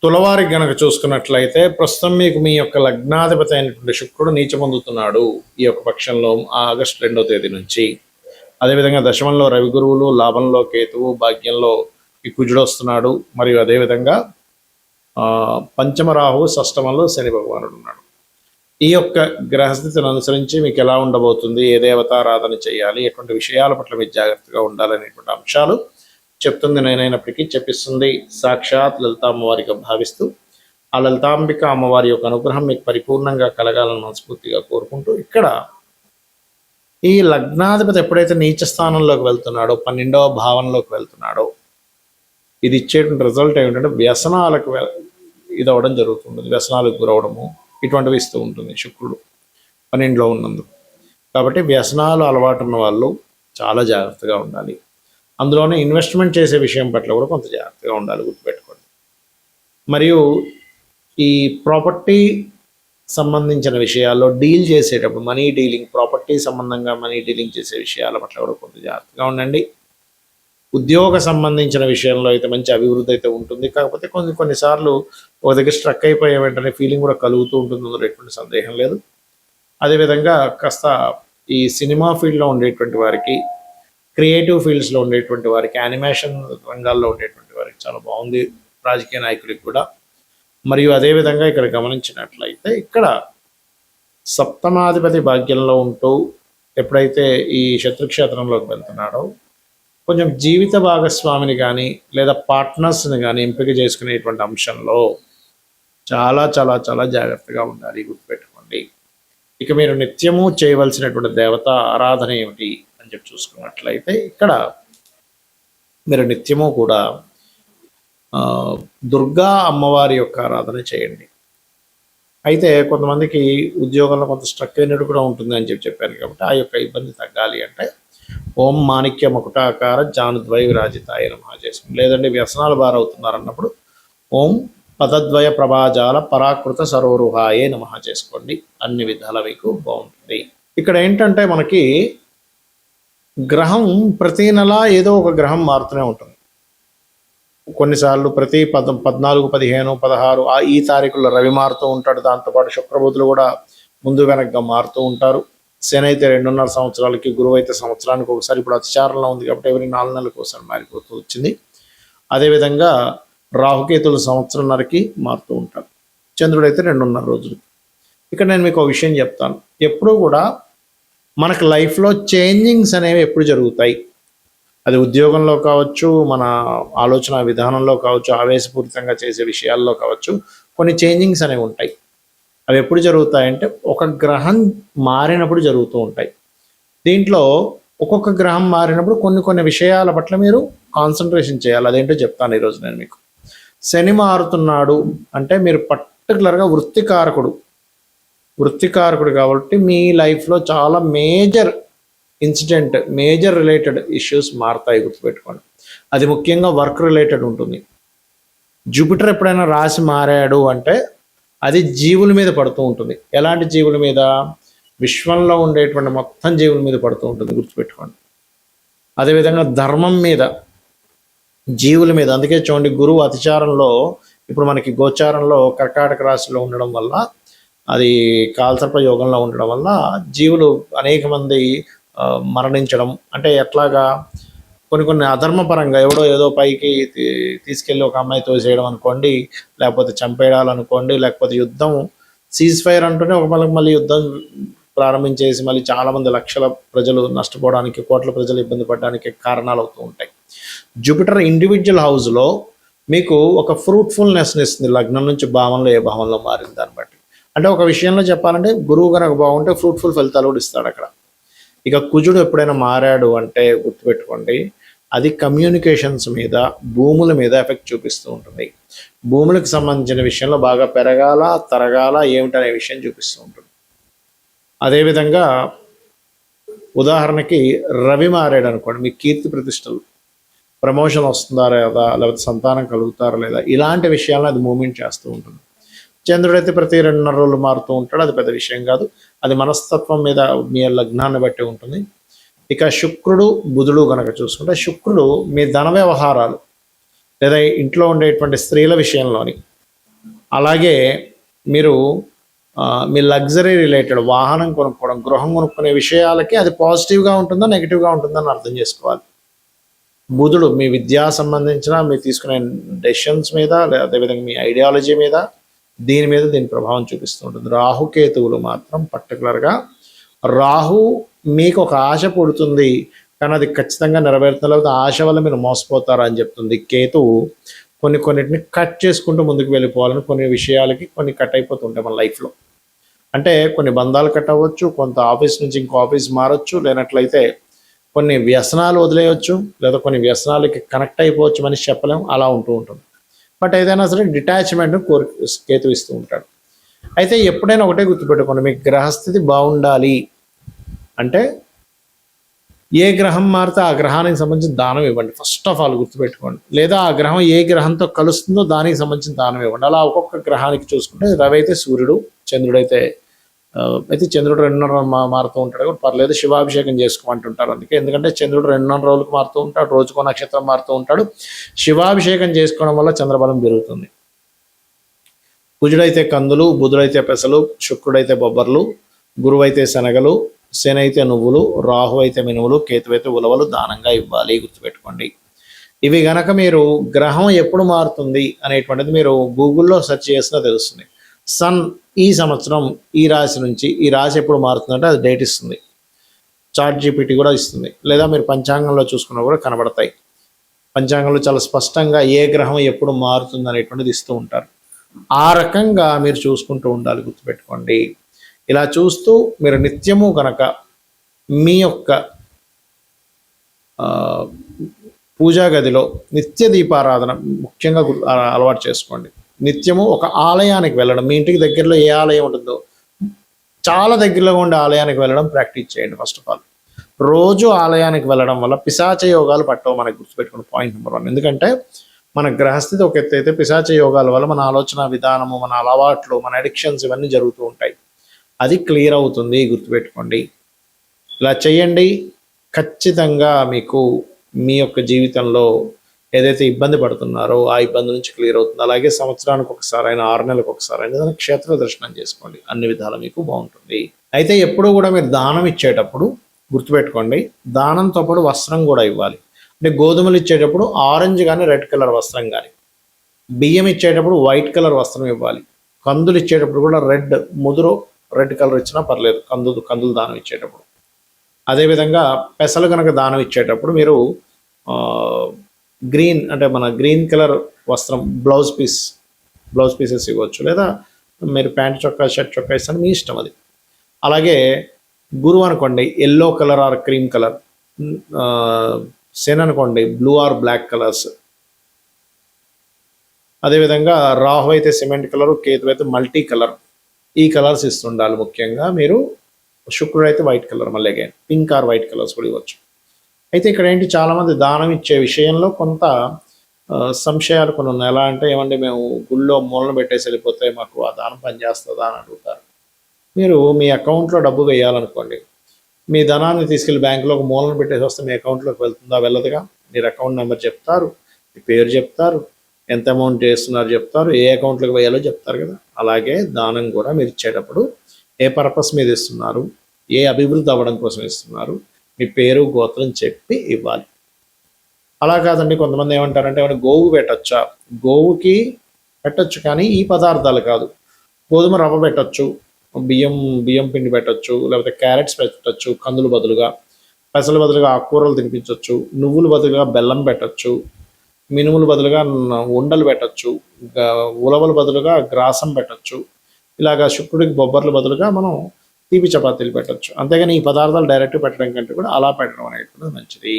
తులవారికి గనక చూసుకున్నట్లయితే ప్రస్తుతం మీకు మీ యొక్క లగ్నాధిపతి అయినటువంటి శుక్రుడు నీచ పొందుతున్నాడు ఈ యొక్క పక్షంలో ఆగస్టు 2వ తేదీ నుంచి. అదేవిధంగా దశమంలో రవి గురువులు, లాభంలో కేతువు, భాగ్యంలో ఈ కుజుడు వస్తున్నాడు. మరియు అదేవిధంగా పంచమ రాహువు, షష్టమంలో శని భగవానుడు ఉన్నాడు. ఈ యొక్క గ్రహస్థితిని అనుసరించి మీకు ఎలా ఉండబోతుంది, ఏ దేవతారాధన చేయాలి, ఎటువంటి విషయాల పట్ల మీరు జాగ్రత్తగా ఉండాలనేటువంటి అంశాలు చెప్తుంది నేనైనప్పటికీ చెప్పిస్తుంది సాక్షాత్ లలిత అమ్మవారిగా భావిస్తూ ఆ లలితాంబిక అమ్మవారి యొక్క అనుగ్రహం మీకు పరిపూర్ణంగా కలగాలని మనస్ఫూర్తిగా కోరుకుంటూ, ఇక్కడ ఈ లగ్నాధిపతి ఎప్పుడైతే నీచ స్థానంలోకి వెళ్తున్నాడో, 12వ భావంలోకి వెళ్తున్నాడో, ఇది ఇచ్చేటువంటి రిజల్ట్ ఏమిటంటే వ్యసనాలకు ఇది అవ్వడం జరుగుతుంది. వ్యసనాలకు గురవడము ఇటువంటివి ఇస్తూ ఉంటుంది శుక్రుడు 12లో ఉన్నందుకు. కాబట్టి వ్యసనాలు అలవాటు ఉన్న వాళ్ళు చాలా జాగ్రత్తగా ఉండాలి. అందులోనే ఇన్వెస్ట్మెంట్ చేసే విషయం పట్ల కూడా కొంత జాగ్రత్తగా ఉండాలి, గుర్తుపెట్టుకోండి. మరియు ఈ ప్రాపర్టీ సంబంధించిన విషయాల్లో డీల్ చేసేటప్పుడు మనీ డీలింగ్, ప్రాపర్టీ సంబంధంగా మనీ డీలింగ్ చేసే విషయాల పట్ల కూడా కొంత జాగ్రత్తగా ఉండండి. ఉద్యోగ సంబంధించిన విషయంలో అయితే మంచి అభివృద్ధి అయితే ఉంటుంది. కాకపోతే కొన్నిసార్లు ఒక దగ్గర స్ట్రక్ అయిపోయే వెంటనే ఫీలింగ్ కూడా కలుగుతూ ఉంటుంది, అందులో ఎటువంటి సందేహం లేదు. అదేవిధంగా కాస్త ఈ సినిమా ఫీల్డ్లో ఉండేటువంటి వారికి, క్రియేటివ్ ఫీల్డ్స్లో ఉండేటువంటి వారికి, యానిమేషన్ రంగాల్లో ఉండేటువంటి వారికి చాలా బాగుంది, రాజకీయ నాయకుడికి కూడా. మరియు అదేవిధంగా ఇక్కడ గమనించినట్లయితే ఇక్కడ సప్తమాధిపతి భాగ్యంలో ఉంటూ ఎప్పుడైతే ఈ శత్రుక్షేత్రంలోకి వెళ్తున్నాడో, కొంచెం జీవిత భాగస్వామిని కానీ లేదా పార్ట్నర్స్ని కానీ ఎంపిక చేసుకునేటువంటి అంశంలో చాలా చాలా చాలా జాగ్రత్తగా ఉండాలి, గుర్తుపెట్టుకోండి. ఇక మీరు నిత్యము చేయవలసినటువంటి దేవత ఆరాధన ఏమిటి అని చెప్పి చూసుకున్నట్లయితే ఇక్కడ మీరు నిత్యము కూడా దుర్గా అమ్మవారి యొక్క ఆరాధన చేయండి. అయితే కొంతమందికి ఉద్యోగంలో కొంత స్ట్రక్ అయినట్టు కూడా ఉంటుంది అని చెప్పాను. కాబట్టి ఆ యొక్క ఇబ్బంది తగ్గాలి అంటే ఓం మాణిక్య మకుటాకార జానుద్వయ విరాజితాయ నమః చేసుకోండి. లేదంటే వ్యసనాలు బారవుతున్నారు అన్నప్పుడు ఓం పదద్వయ ప్రభాజాల పరాకృత సరోరుహాయే నమః చేసుకోండి. అన్ని విధాల మీకు బాగుంటుంది. ఇక్కడ ఏంటంటే మనకి గ్రహం ప్రతి నెల ఏదో ఒక గ్రహం మారుతూనే ఉంటుంది. కొన్నిసార్లు ప్రతి 14, 15, 16 ఈ తారీఖుల్లో రవి మారుతూ ఉంటాడు. దాంతోపాటు శుక్రబుధులు కూడా ముందు వెనక్గా మారుతూ ఉంటారు. శని అయితే 2.5 సంవత్సరాలకి, గురువు అయితే సంవత్సరానికి ఒకసారి. ఇప్పుడు అతిచారంలో ఉంది కాబట్టి ఎవరి 4 నెలలకు ఒకసారి మారిపోతూ వచ్చింది. అదేవిధంగా రాహుకేతులు సంవత్సరంన్నరకి మారుతూ ఉంటారు. చంద్రుడు అయితే 2.5 రోజులకి. ఇక్కడ నేను మీకు ఒక విషయం చెప్తాను. ఎప్పుడూ కూడా మనకు లైఫ్లో చేంజింగ్స్ అనేవి ఎప్పుడు జరుగుతాయి. అది ఉద్యోగంలో కావచ్చు, మన ఆలోచన విధానంలో కావచ్చు, ఆవేశపూరితంగా చేసే విషయాల్లో కావచ్చు, కొన్ని చేంజింగ్స్ అనేవి ఉంటాయి. అవి ఎప్పుడు జరుగుతాయంటే ఒక గ్రహం మారినప్పుడు జరుగుతూ ఉంటాయి. దీంట్లో ఒక్కొక్క గ్రహం మారినప్పుడు కొన్ని విషయాల పట్ల మీరు కాన్సన్ట్రేషన్ చేయాలి. అదేంటో చెప్తాను ఈరోజు నేను మీకు. శని మారుతున్నాడు అంటే మీరు పర్టికులర్గా వృత్తికారకుడు కాబట్టి మీ లైఫ్లో చాలా major incident, major related issues మారుతాయి, గుర్తుపెట్టుకోండి. అది ముఖ్యంగా వర్క్ రిలేటెడ్ ఉంటుంది. జూపిటర్ ఎప్పుడైనా రాశి మారాడు అంటే అది జీవుల మీద పడుతూ ఉంటుంది. ఎలాంటి జీవుల మీద? విశ్వంలో ఉండేటువంటి మొత్తం జీవుల మీద పడుతూ ఉంటుంది, గుర్తుపెట్టుకోండి. అదేవిధంగా ధర్మం మీద, జీవుల మీద. అందుకే చూడండి, గురువు అతిచారంలో ఇప్పుడు మనకి గోచారంలో కర్కాటక రాశిలో ఉండడం వల్ల, అది కాలసర్ప యోగంలో ఉండడం వల్ల జీవులు అనేక మంది మరణించడం. అంటే ఎట్లాగా కొన్ని అధర్మపరంగా ఎవడో ఏదో పైకి తీసుకెళ్ళి ఒక అమ్మాయి తోసేయడం అనుకోండి, లేకపోతే చంపేయాలనుకోండి, లేకపోతే యుద్ధం సీజ్ ఫైర్ అంటూనే ఒక మళ్ళీ యుద్ధం ప్రారంభించేసి మళ్ళీ చాలామంది లక్షల ప్రజలు నష్టపోవడానికి, కోట్ల ప్రజలు ఇబ్బంది పడడానికి కారణాలు అవుతూ ఉంటాయి. జూపిటర్ ఇండివిజువల్ హౌస్లో మీకు ఒక ఫ్రూట్ఫుల్నెస్ని ఇస్తుంది, లగ్నం నుంచి భావంలో ఏ భావంలో మారింది దాన్ని బట్టి. అంటే ఒక విషయంలో చెప్పాలంటే గురువు కనుక బాగుంటే ఫ్రూట్ఫుల్ ఫలితాలు కూడా ఇస్తాడు అక్కడ. ఇక కుజుడు ఎప్పుడైనా మారాడు అంటే గుర్తుపెట్టుకోండి, అది కమ్యూనికేషన్స్ మీద, భూముల మీద ఎఫెక్ట్ చూపిస్తూ ఉంటుంది. భూములకు సంబంధించిన విషయంలో బాగా పెరగాల, తరగాల ఏమిటనే విషయం చూపిస్తూ ఉంటుంది. అదేవిధంగా ఉదాహరణకి రవి మారాడు అనుకోండి, మీ కీర్తి ప్రతిష్టలు, ప్రమోషన్ వస్తుందా లేదా, లేకపోతే సంతానం కలుగుతారా లేదా, ఇలాంటి విషయాలను అది మూమెంట్ చేస్తూ ఉంటుంది. చంద్రుడైతే ప్రతి 2.5 రోజులు మారుతూ ఉంటాడు, అది పెద్ద విషయం కాదు. అది మనస్తత్వం మీద, మీ లగ్నాన్ని బట్టి ఉంటుంది. ఇక శుక్రుడు, బుధుడు కనుక చూసుకుంటే, శుక్రుడు మీ ధన వ్యవహారాలు లేదా ఇంట్లో ఉండేటువంటి స్త్రీల విషయంలోని, అలాగే మీరు మీ లగ్జరీ రిలేటెడ్ వాహనం కొనుక్కోవడం, గృహం కొనుక్కునే విషయాలకి అది పాజిటివ్గా ఉంటుందా నెగిటివ్గా ఉంటుందా అని అర్థం చేసుకోవాలి. బుధుడు మీ విద్యా సంబంధించిన మీరు తీసుకునే డెసిషన్స్ మీద, అదేవిధంగా మీ ఐడియాలజీ మీద, దీని ప్రభావం చూపిస్తూ ఉంటుంది. రాహుకేతువులు మాత్రం పర్టికులర్గా రాహు మీకు ఒక ఆశ పుడుతుంది కానీ అది ఖచ్చితంగా నెరవేరుతుంది, లేకపోతే ఆశ వల్ల మీరు మోసపోతారా అని చెప్తుంది. కేతువు కొన్నిటిని కట్ చేసుకుంటూ ముందుకు వెళ్ళిపోవాలని, కొన్ని విషయాలకి కొన్ని కట్ అయిపోతుంటాయి మన లైఫ్లో. అంటే కొన్ని బంధాలు కట్ అవ్వచ్చు, కొంత ఆఫీస్ నుంచి ఇంకో ఆఫీస్ మారచ్చు, లేనట్లయితే కొన్ని వ్యసనాలు వదిలేయచ్చు, లేదా కొన్ని వ్యసనాలకి కనెక్ట్ అయిపోవచ్చు, మనిషి చెప్పలేము, అలా ఉంటూ ఉంటుంది. బట్ ఏదైనా సరే డిటాచ్మెంట్ కేతు ఇస్తూ ఉంటాడు. అయితే ఎప్పుడైనా ఒకటే గుర్తుపెట్టుకోండి, మీకు గ్రహస్థితి బాగుండాలి అంటే ఏ గ్రహం మారితే ఆ గ్రహానికి సంబంధించిన దానం ఇవ్వండి. ఫస్ట్ ఆఫ్ ఆల్ గుర్తుపెట్టుకోండి. లేదా ఆ గ్రహం ఏ గ్రహంతో కలుస్తుందో దానికి సంబంధించిన దానం ఇవ్వండి. అలా ఒక్కొక్క గ్రహానికి చూసుకుంటే రవి అయితే సూర్యుడు, చంద్రుడైతే చంద్రుడు 2.5 మారుతూ ఉంటాడు కూడా పర్లేదు, శివాభిషేకం చేసుకోమంటుంటారు. అందుకే ఎందుకంటే చంద్రుడు 2.5 రోజులకు మారుతూ ఉంటాడు, రోజుకో నక్షత్రం మారుతూ ఉంటాడు. శివాభిషేకం చేసుకోవడం వల్ల చంద్రబలం పెరుగుతుంది. కుజుడైతే కందులు, బుధుడైతే పెసలు, శుక్రుడైతే బొబ్బర్లు, గురువైతే శనగలు, శని అయితే నువ్వులు, రాహు అయితే మినువులు, కేతు అయితే ఉలవలు దానంగా ఇవ్వాలి. గుర్తుపెట్టుకోండి. ఇవి గనక మీరు గ్రహం ఎప్పుడు మారుతుంది అనేటువంటిది మీరు గూగుల్లో సెర్చ్ చేసినా తెలుస్తుంది. సన్ ఈ సంవత్సరం ఈ రాశి నుంచి ఈ రాశి ఎప్పుడు మారుతుందంటే అది డేట్ ఇస్తుంది. చాట్ జీపీటీ కూడా ఇస్తుంది, లేదా మీరు పంచాంగంలో చూసుకున్నా కూడా కనబడతాయి. పంచాంగంలో చాలా స్పష్టంగా ఏ గ్రహం ఎప్పుడు మారుతుంది అనేటువంటిది ఇస్తూ ఉంటారు. ఆ రకంగా మీరు చూసుకుంటూ ఉండాలి. గుర్తుపెట్టుకోండి. ఇలా చూస్తూ మీరు నిత్యము కనుక మీ యొక్క పూజా గదిలో నిత్య దీపారాధన ముఖ్యంగా అలవాటు చేసుకోండి. నిత్యము ఒక ఆలయానికి వెళ్ళడం, మీ ఇంటికి దగ్గరలో ఏ ఆలయం ఉంటుందో చాలా దగ్గరలో ఉండే ఆలయానికి వెళ్ళడం ప్రాక్టీస్ చేయండి. ఫస్ట్ ఆఫ్ ఆల్ రోజు ఆలయానికి వెళ్ళడం వల్ల పిశాచ యోగాలు పట్టవు. మనకు గుర్తుపెట్టుకున్న పాయింట్ నెంబర్ 1. ఎందుకంటే మన గ్రహస్థితి ఒక ఎత్తు అయితే పిశాచ యోగాల వల్ల మన ఆలోచన విధానము, మన అలవాట్లు, మన అడిక్షన్స్ ఇవన్నీ జరుగుతూ ఉంటాయి. అది క్లియర్ అవుతుంది. గుర్తుపెట్టుకోండి. ఇలా చేయండి, ఖచ్చితంగా మీకు మీ యొక్క జీవితంలో ఏదైతే ఇబ్బంది పడుతున్నారో ఆ ఇబ్బంది నుంచి క్లియర్ అవుతుంది. అలాగే సంవత్సరానికి ఒకసారి అయినా 6 నెలలకు ఒకసారి అయినా క్షేత్ర దర్శనం చేసుకోండి. అన్ని విధాలు మీకు బాగుంటుంది. అయితే ఎప్పుడు కూడా మీరు దానం ఇచ్చేటప్పుడు గుర్తుపెట్టుకోండి, దానంతో పాటు వస్త్రం కూడా ఇవ్వాలి. అంటే గోధుమలు ఇచ్చేటప్పుడు ఆరెంజ్ కానీ రెడ్ కలర్ వస్త్రం కానీ, బియ్యం ఇచ్చేటప్పుడు వైట్ కలర్ వస్త్రం ఇవ్వాలి. కందులు ఇచ్చేటప్పుడు కూడా ముదురు రెడ్ కలర్ ఇచ్చినా పర్లేదు, కందులు దానం ఇచ్చేటప్పుడు. అదేవిధంగా పెసలు కనుక దానం ఇచ్చేటప్పుడు మీరు గ్రీన్ అంటే మన గ్రీన్ కలర్ వస్త్రం బ్లౌజ్ పీసెస్ ఇవ్వచ్చు, లేదా మీరు ప్యాంట్ చొక్కా షర్ట్ చొక్కా ఇస్తాను, మీ ఇష్టం అది. అలాగే గురువు అనుకోండి yellow colour or cream colour, శని అనుకోండి బ్లూ ఆర్ బ్లాక్ కలర్స్. అదేవిధంగా రాహు అయితే సిమెంట్ కలరు, కేతు అయితే మల్టీ కలర్, ఈ కలర్స్ ఇస్తుండాలి. ముఖ్యంగా మీరు శుక్రుడు అయితే వైట్ కలర్, మళ్ళీ again pink are white colours కూడా ఇవ్వచ్చు. అయితే ఇక్కడ ఏంటి, చాలామంది దానం ఇచ్చే విషయంలో కొంత సంశయాలు కొన్ని ఉన్నాయి. ఎలా అంటే ఏమంటే మేము గుళ్ళో మూలను పెట్టేసి వెళ్ళిపోతే మాకు ఆ దానం పనిచేస్తుందా అని అడుగుతారు. మీరు మీ అకౌంట్లో డబ్బు వేయాలనుకోండి, మీ ధనాన్ని తీసుకెళ్లి బ్యాంకులో ఒక మూలను పెట్టేసి వస్తే మీ అకౌంట్లోకి వెళ్తుందా? వెళ్ళదుగా. మీరు అకౌంట్ నెంబర్ చెప్తారు, మీ పేరు చెప్తారు, ఎంత అమౌంట్ చేస్తున్నారు చెప్తారు, ఏ అకౌంట్లోకి వేయాలో చెప్తారు కదా. అలాగే దానం కూడా మీరు ఇచ్చేటప్పుడు ఏ పర్పస్ మీద ఇస్తున్నారు, ఏ అభివృద్ధి అవ్వడం కోసం ఇస్తున్నారు, మీ పేరు గోత్రం చెప్పి ఇవ్వాలి. అలా కాదండి, కొంతమంది ఏమంటారంటే ఏమైనా గోవు పెట్టచ్చా? గోవుకి పెట్టచ్చు, కానీ ఈ పదార్థాలు కాదు. గోధుమ రవ్వ పెట్టచ్చు, బియ్యం పిండి పెట్టచ్చు, లేకపోతే క్యారెట్స్ పెట్టచ్చు కందులు బదులుగా, పెసలు బదులుగా ఆకుకూరలు తినిపించవచ్చు, నువ్వులు బదులుగా బెల్లం పెట్టచ్చు, మినుములు బదులుగా ఉండలు పెట్టచ్చు, ఉలవలు బదులుగా గ్రాసం పెట్టచ్చు. ఇలాగా శుక్రుడికి బొబ్బర్లు బదులుగా మనం తీపి చపాతీలు పెట్టచ్చు. అంతేగాని ఈ పదార్థాలు డైరెక్ట్ పెట్టడం కంటే కూడా అలా పెట్టడం అనేటువంటిది మంచిది.